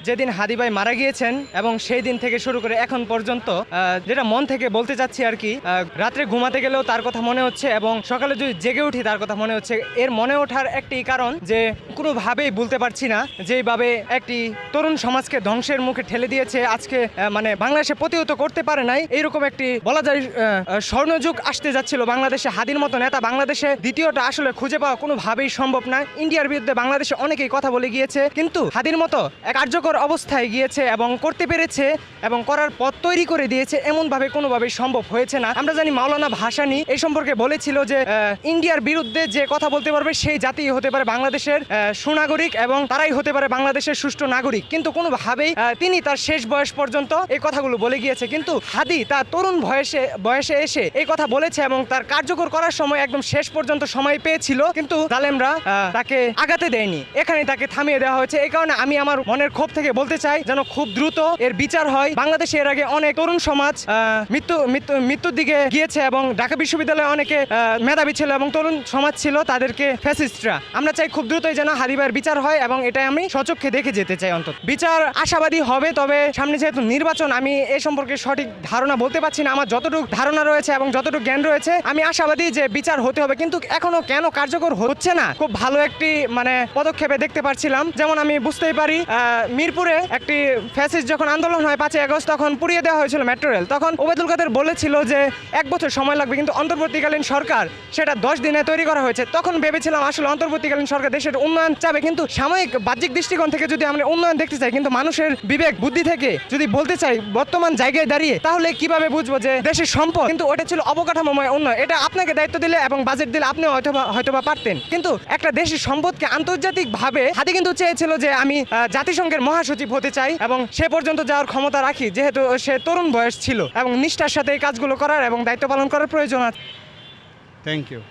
যেদিন হাদি ভাই মারা গিয়েছেন এবং সেই দিন থেকে শুরু করে এখন পর্যন্ত যেটা মন থেকে বলতে চাচ্ছি আর কি, রাত্রে ঘুমাতে গেলেও তার কথা মনে হচ্ছে এবং সকালে যদি জেগে উঠি তার কথা মনে হচ্ছে। এর মনে ওঠার একটি কারণ যে কোনোভাবেই বলতে পারছি না যেভাবে একটি তরুণ সমাজকে ধ্বংসের মুখে ঠেলে দিয়েছে আজকে, মানে বাংলাদেশে প্রতিহত করতে পারে নাই, এইরকম একটি বলা যায় স্বর্ণযুগ আসতে যাচ্ছিল বাংলাদেশে। হাদির মতো নেতা বাংলাদেশে দ্বিতীয়টা আসলে খুঁজে পাওয়া কোনোভাবেই সম্ভব না। ইন্ডিয়ার বিরুদ্ধে বাংলাদেশে অনেকেই কথা বলে গিয়েছে, কিন্তু হাদির মতো এক কার্যকর অবস্থায় গিয়েছে এবং করতে পেরেছে এবং করার পথ তৈরি করে দিয়েছে, এমনভাবে কোনোভাবেই সম্ভব হয়েছে না। আমরা জানি মাওলানা ভাসানী এই সম্পর্কে বলেছিল যে ইন্ডিয়ার বিরুদ্ধে যে কথা বলতে পারবে সেই জাতি হতে পারে বাংলাদেশের সুনাগরিক এবং তারাই হতে পারে বাংলাদেশের সুষ্ঠু নাগরিক, কিন্তু কোনোভাবেই তিনি তার শেষ বয়স পর্যন্ত এই কথাগুলো বলে গিয়েছে। কিন্তু হাদি তার তরুণ বয়সে এসে এই কথা বলেছে এবং তার কার্যকর করার সময় একদম শেষ পর্যন্ত সময় পেয়েছিল, কিন্তু জালেমরা তাকে আগাতে দেয়নি, এখানে তাকে থামিয়ে দেওয়া হয়েছে। এই কারণে আমি আমার মনের ক্ষোভ থেকে বলতে চাই যেন খুব দ্রুত এর বিচার হয়। বাংলাদেশে এর আগে অনেক তরুণ সমাজ মৃত্যুর দিকে গিয়েছে এবং ঢাকা বিশ্ববিদ্যালয়ে অনেকে মেধাবী ছিল এবং তরুণ সমাজ ছিল, তাদেরকে ফ্যাসিস্টরা। আমরা চাই খুব দ্রুতই যেন হাদি ভাইয়ের বিচার হয় এবং এটাই আমি স্বচক্ষে দেখে যেতে চাই। অন্তত বিচার আশাবাদী হবে, তবে সামনে যেহেতু নির্বাচন আমি এ সম্পর্কে সঠিক ধারণা বলতে পারছি না। আমার যতটুকু ধারণা রয়েছে এবং যতটুকু জ্ঞান রয়েছে আমি আশাবাদী যে বিচার হতে হবে, কিন্তু এখনো কেন কার্যকর হচ্ছে না খুব ভালো একটি পদক্ষেপে দেখতে পারছিলাম। যেমন আমি বুঝতেই পারি মিরপুরে একটি ফ্যাসিস্ট যখন আন্দোলন হয় 5 আগস্ট, তখন পুড়িয়ে দেওয়া হয়েছিল মেট্রো রেল। তখন ওবায়দুল কাদের বলেছিল যে 1 বছর সময় লাগবে, কিন্তু অন্তর্বর্তীকালীন সরকার সেটা 10 দিনে তৈরি করা হয়েছে। তখন ভেবেছিলাম আসলে অন্তর্বর্তীকালীন সরকার দেশের উন্নয়ন চাবে, কিন্তু সাময়িক বাহ্যিক দৃষ্টিকোণ থেকে যদি আমরা উন্নয়ন দেখতে চাই, কিন্তু মানুষের বিবেক বুদ্ধি থেকে যদি বলতে চাই বর্তমান জায়গায় দাঁড়িয়ে, তাহলে কিভাবে বুঝবো যে দেশের সম্পদ, কিন্তু ওটা ছিল অবকাঠামোময় উন্নয়ন। এটা আপনাকে দায়িত্ব দিলে এবং বাজেট দিলে আপনি হয়তোবা পারতেন, কিন্তু একটা দেশের সম্পদকে আন্তর্জাতিক ভাবে হাদি কিন্তু চেয়েছিল যে আমি জাতিসংঘের মহাসচিব হতে চাই এবং সে পর্যন্ত যাওয়ার ক্ষমতা রাখি, যেহেতু সে তরুণ বয়স ছিল এবং নিষ্ঠার সাথে এই কাজগুলো করার এবং দায়িত্ব পালন করার প্রয়োজন আছে। Thank you.